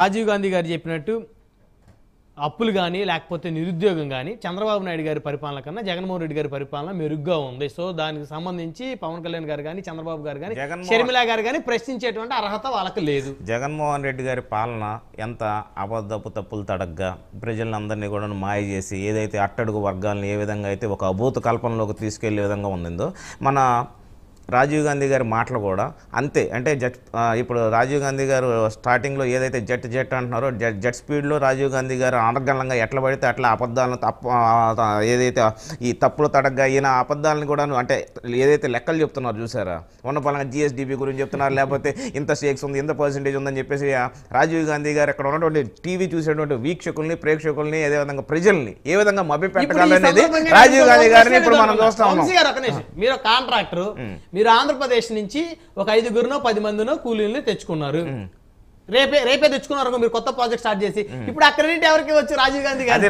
రాజీవ్ గాంధీ గారు చెప్పినట్టు అప్పులు కానీ లేకపోతే నిరుద్యోగం కానీ చంద్రబాబు నాయుడు గారి పరిపాలన కన్నా జగన్మోహన్ రెడ్డి గారి పరిపాలన మెరుగ్గా ఉంది. సో దానికి సంబంధించి పవన్ కళ్యాణ్ గారు కానీ చంద్రబాబు గారు కానీ షర్మిల గారు కానీ ప్రశ్నించేటువంటి అర్హత వాళ్ళకి లేదు. జగన్మోహన్ రెడ్డి గారి పాలన ఎంత అబద్ధపు తప్పులు తడగ్గా ప్రజలందరినీ కూడా మాయ చేసి ఏదైతే అట్టడుగు వర్గాలను ఏ విధంగా అయితే ఒక అభూత కల్పనలోకి తీసుకెళ్లే విధంగా ఉండిందో మన రాజీవ్ గాంధీ గారి మాటలు కూడా అంతే. అంటే ఇప్పుడు రాజీవ్ గాంధీ గారు స్టార్టింగ్లో ఏదైతే జెట్ అంటున్నారో జెట్ స్పీడ్లో రాజీవ్ గాంధీ గారు అనర్గళంగా ఎట్లా పడితే అట్లా అబద్ధాలను ఏదైతే ఈ తప్పులు తడగ్గా ఈయన అబద్ధాలను కూడా అంటే ఏదైతే లెక్కలు చెప్తున్నారు చూసారా, ఉన్న పలంగా జిఎస్డిపి గురించి చెప్తున్నారు, లేకపోతే ఇంత స్టేక్స్ ఉంది ఇంత పర్సెంటేజ్ ఉందని చెప్పేసి రాజీవ్ గాంధీ గారు ఇక్కడ ఉన్నటువంటి టీవీ చూసేటువంటి వీక్షకుల్ని ప్రేక్షకుల్ని అదేవిధంగా ప్రజల్ని ఏ విధంగా మభ్యపెట్టగలనేది రాజీవ్ గాంధీ గారిని ఇప్పుడు మనం చూస్తా ఉన్నాం. మీరు కాంట్రాక్టర్, మీరు ఆంధ్రప్రదేశ్ నుంచి ఒక 5గురినో 10 మందినో కూలీలను తెచ్చుకున్నారు, రేపే తెచ్చుకున్నారు. మీరు కొత్త ప్రాజెక్ట్ స్టార్ట్ చేసి ఇప్పుడు ఆ క్రెడిట్ ఎవరికి వచ్చి రాజీవ్ గాంధీ గారు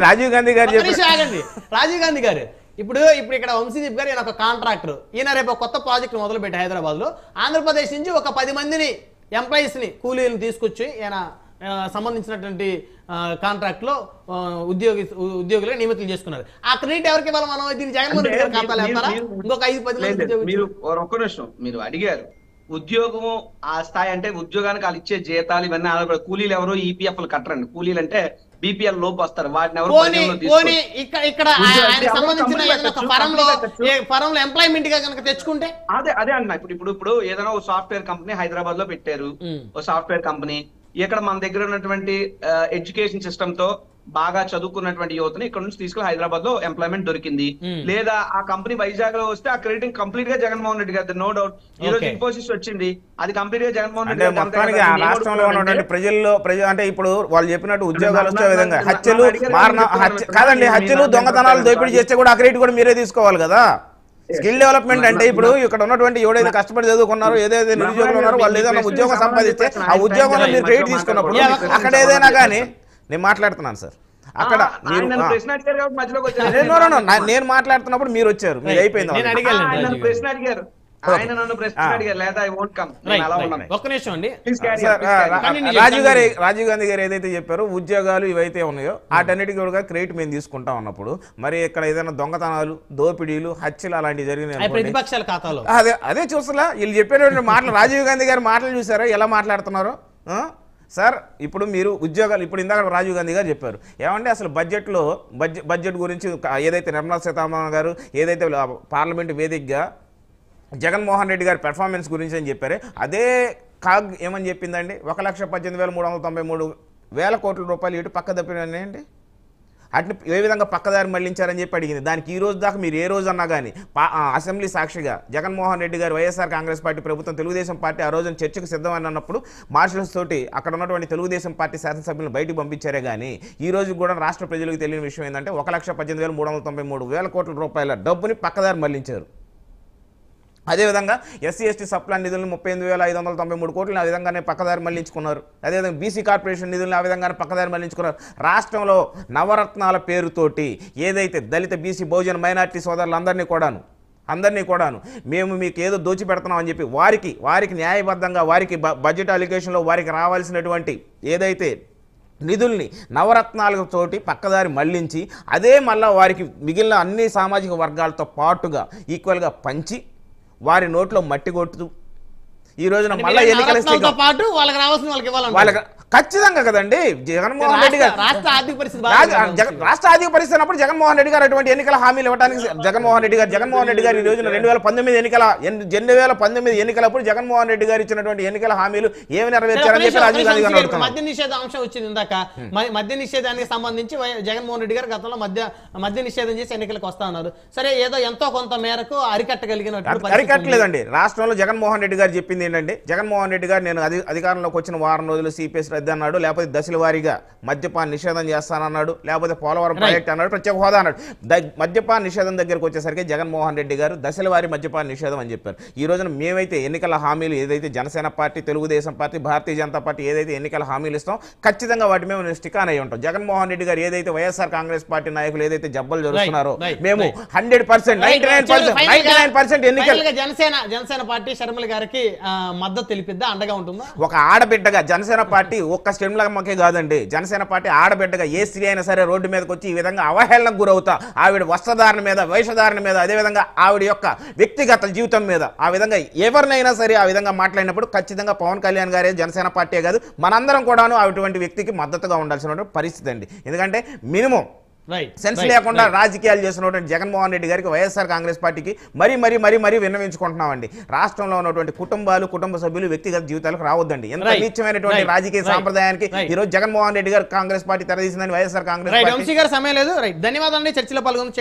ఆగండి. రాజీవ్ గాంధీ గారు ఇప్పుడు ఇక్కడ వంశీదీప్ గారు ఈయన ఒక కాంట్రాక్టర్, ఈయన రేపు కొత్త ప్రాజెక్ట్ మొదలు పెట్టి హైదరాబాద్ లో ఆంధ్రప్రదేశ్ నుంచి ఒక 10 మందిని ఎంప్లాయీస్ ని కూలీలను తీసుకొచ్చి ఈయన సంబంధించినటువంటి కాంట్రాక్ట్ లో ఉద్యోగులుగా నియమితులు చేసుకున్నారు. ఆ క్రెడిట్ ఎవరికి ఇవ్వాలి? మనం దీన్ని జగన్మోహన్ రెడ్డి గారు ఖాతాలో వేస్తారా? ఇంకొక 5-10 మంది మీరు ఒక్క నిమిషం మీరు అడిగారు ఉద్యోగము ఆ స్థాయి అంటే ఉద్యోగానికి వాళ్ళు ఇచ్చే జీతాలు ఇవన్నీ కూలీలు ఎవరు ఈపీఎఫ్లు కట్టరండి. కూలీలు అంటే బీపీఎల్ లోపు వస్తారు, వాటిని ఎవరు ఇక్కడ ఫారం ఎంప్లాయ్మెంట్ గా కనుక తెచ్చుకుంటే అదే అన్న. ఇప్పుడు ఏదైనా ఒక సాఫ్ట్వేర్ కంపెనీ హైదరాబాద్ లో పెట్టారు, ఒక సాఫ్ట్వేర్ కంపెనీ. ఇక్కడ మన దగ్గర ఉన్నటువంటి ఎడ్యుకేషన్ సిస్టమ్ తో బాగా చదువుకున్నటువంటి యువతని ఇక్కడ నుంచి తీసుకెళ్లి హైదరాబాద్ లో ఎంప్లాయ్మెంట్ దొరికింది. లేదా ఆ కంపెనీ వైజాగ్ లో వస్తే ఆ క్రెడిట్ కంప్లీట్ గా జగన్మోహన్ రెడ్డి గారి, నో డౌట్. ఈ రోజు ఇన్ఫోసిస్ వచ్చింది, అది కంప్లీట్ గా జగన్మోహన్ రెడ్డి గారు. రాష్ట్రంలో ఉన్నటువంటి ప్రజలు అంటే ఇప్పుడు వాళ్ళు చెప్పినట్టు ఉద్యోగాలు వచ్చే విధంగా హత్యలు కాదండి, హత్యలు దొంగతనాలు దోపిడీ చేస్తే కూడా ఆ క్రెడిట్ కూడా మీరే తీసుకోవాలి కదా. స్కిల్ డెవలప్మెంట్ అంటే ఇప్పుడు ఇక్కడ ఉన్నటువంటి ఎవడైతే కష్టపడి చదువుకున్నారో ఏదైతే నిరుద్యోగులు ఉన్నారో వాళ్ళు ఏదైనా ఉద్యోగం సంపాదిస్తే ఆ ఉద్యోగంలో మీరు క్రెడిట్ తీసుకున్నప్పుడు అక్కడ ఏదైనా కానీ నేను మాట్లాడుతున్నాను సార్, అక్కడ నేను మాట్లాడుతున్నప్పుడు మీరు వచ్చారు, మీరు అయిపోయింది. ప్రశ్న అడిగారు ఆయన నన్ను ప్రశ్న అడిగారు, లేదా ఐ వోంట్ కమ్. ఒక్క నిమిషం అండి. రాజీవ్ గాంధీ గారు ఏదైతే చెప్పారో ఉద్యోగాలు ఇవైతే ఉన్నాయో వాటన్నిటికీ కూడా క్రెడిట్ మేము తీసుకుంటా ఉన్నప్పుడు మరి ఇక్కడ ఏదైనా దొంగతనాలు దోపిడీలు హత్యలు అలాంటివి జరిగినాయి ప్రతిపక్షాల ఖాతాలో అదే చూసలా వీళ్ళు చెప్పేటువంటి మాటలు రాజీవ్ గాంధీ గారి మాటలు చూసారా ఎలా మాట్లాడుతున్నారో సార్. ఇప్పుడు మీరు ఉద్యోగాలు ఇప్పుడు ఇందాక రాజీవ్ గాంధీ గారు చెప్పారు ఏమంటే అసలు బడ్జెట్ గురించి ఏదైతే నిర్మలా సీతారామన్ గారు ఏదైతే పార్లమెంటు వేదికగా జగన్మోహన్ రెడ్డి గారి పెర్ఫార్మెన్స్ గురించి అని చెప్పారు, అదే కాగ్ ఏమని చెప్పిందండి? 1,18,393 కోట్ల రూపాయలు ఇటు పక్క తప్పినాయండి. అట్ని ఏ విధంగా పక్కదారి మళ్లించారని చెప్పి అడిగింది. దానికి ఈ రోజు దాకా మీరు ఏ రోజు అన్నా కానీ అసెంబ్లీ సాక్షిగా జగన్మోహన్ రెడ్డి గారు వైఎస్ఆర్ కాంగ్రెస్ పార్టీ ప్రభుత్వం తెలుగుదేశం పార్టీ ఆ రోజున చర్చకు సిద్ధమని అన్నప్పుడు మార్షల్స్ తోటి అక్కడ ఉన్నటువంటి తెలుగుదేశం పార్టీ శాసనసభ్యులను బయటకు పంపించారే కానీ ఈ రోజు కూడా రాష్ట్ర ప్రజలకు తెలియని విషయం ఏంటంటే 1,18,393 కోట్ల రూపాయల డబ్బుని పక్కదారి మళ్లించారు. అదేవిధంగా ఎస్సీ ఎస్టీ సప్లాన్ నిధులను 38,593 కోట్లను ఆ విధంగానే పక్కదారి మళ్లించుకున్నారు. అదేవిధంగా బీసీ కార్పొరేషన్ నిధులను ఆ విధంగానే పక్కదారి మళ్లించుకున్నారు. రాష్ట్రంలో నవరత్నాల పేరుతోటి ఏదైతే దళిత బీసీ బహుజన మైనార్టీ సోదరులందరినీ కూడాను మేము మీకు ఏదో దోచి పెడుతున్నాం అని చెప్పి వారికి న్యాయబద్ధంగా వారికి బడ్జెట్ అలిగేషన్లో వారికి రావాల్సినటువంటి ఏదైతే నిధుల్ని నవరత్నాలతోటి పక్కదారి మళ్లించి అదే మళ్ళా వారికి మిగిలిన అన్ని సామాజిక వర్గాలతో పాటుగా ఈక్వల్గా పంచి వారి నోట్లో మట్టి కొట్టుతూ ఈ రోజున మళ్ళీ ఎన్నికల పాటు వాళ్ళకి రావాల్సిన వాళ్ళకి ఖచ్చితంగా కదండి. జగన్మోహన్ రెడ్డి గారు రాష్ట్ర ఆర్థిక పరిస్థితి అన్నప్పుడు జగన్మోహన్ రెడ్డి గారు అటువంటి ఎన్నికల హామీలు ఇవ్వడానికి జగన్మోహన్ రెడ్డి గారు ఈ రోజున 2019 ఎన్నికలప్పుడు జగన్మోహన్ రెడ్డి గారు ఇచ్చినటువంటి ఎన్నికల హామీలు ఏమి నెరవేర్చారని చెప్పి రాజీవ్ గాంధీ గారు అడుగుతున్నారు. మద్య నిషేధ అంశం వచ్చింది ఇందాక. మద్య నిషేధానికి సంబంధించి జగన్మోహన్ రెడ్డి గారు గతంలో మద్య నిషేధం చేసి ఎన్నికలకు వస్తా ఉన్నారు. సరే ఏదో ఎంతో కొంత మేరకు అరికట్టలేదండి. రాష్ట్రంలో జగన్మోహన్ రెడ్డి గారు చెప్పింది ఏంటంటే జగన్మోహన్ రెడ్డి గారు నేను అధికారంలోకి వచ్చిన వారం రోజులు సిపిఎస్ రద్దు అన్నాడు, లేకపోతే దశల వారీగా మద్యపాన నిషేధం చేస్తానన్నాడు, లేకపోతే పోలవరం ప్రాజెక్ట్ అన్నాడు, ప్రత్యేక హోదా అన్నాడు. మద్యపాన నిషేధం దగ్గరకు వచ్చేసరికి జగన్మోహన్ రెడ్డి గారు దశల వారీ మద్యపాన నిషేధం అని చెప్పారు. ఈ రోజున మేమైతే ఎన్నికల హామీలు ఏదైతే Janasena party, Telugu Desam party, Bharatiya Janata party ఏదైతే ఎన్నికల హామీలు ఇస్తాం ఖచ్చితంగా వాటి మేము స్టికాన్ అయి ఉంటాం. జగన్మోహన్ రెడ్డి గారు ఏదైతే వైఎస్ఆర్ కాంగ్రెస్ పార్టీ నాయకులు ఏదైతే జబ్బలు జరుగుతున్నారో మేము 100% 99% ఎన్నికలు జనసేన పార్టీ షర్మిల గారికి మద్దతు తెలిపిద్దా, అండగా ఉంటుందా? ఒక ఆడబిడ్డగా జనసేన పార్టీ ఒక్క స్టెమ్లమ్మకే కాదండి, జనసేన పార్టీ ఆడబిడ్డగా ఏ స్త్రీ అయినా సరే రోడ్డు మీదకి వచ్చి ఈ విధంగా అవహేళనకు గురవుతా ఆవిడ వస్త్రధారణ మీద, వేషధారణ మీద, అదేవిధంగా ఆవిడ యొక్క వ్యక్తిగత జీవితం మీద ఆ విధంగా ఎవరినైనా సరే ఆ విధంగా మాట్లాడినప్పుడు ఖచ్చితంగా పవన్ కళ్యాణ్ గారే జనసేన పార్టీ కాదు మనందరం కూడాను అటువంటి వ్యక్తికి మద్దతుగా ఉండాల్సిన పరిస్థితి అండి. ఎందుకంటే మినిమం సెన్స్ లేకుండా రాజకీయాలు చేస్తున్నటువంటి జగన్మోహన్ రెడ్డి గారికి వైఎస్ఆర్ కాంగ్రెస్ పార్టీకి మరీ విన్నవించుకుంటున్నామండి. రాష్ట్రంలో ఉన్నటువంటి కుటుంబాలు, కుటుంబ సభ్యులు వ్యక్తిగత జీవితాలకు రావద్దండి. ఎంత నీచమైనటువంటి రాజకీయ సాంప్రదాయానికి ఈరోజు జగన్మోహన్ రెడ్డి గారు కాంగ్రెస్ పార్టీ తెరదీసిందని వైఎస్ఆర్ కాంగ్రెస్ పార్టీ. సమయం లేదు. ధన్యవాదాలు. చర్చలో పాల్గొని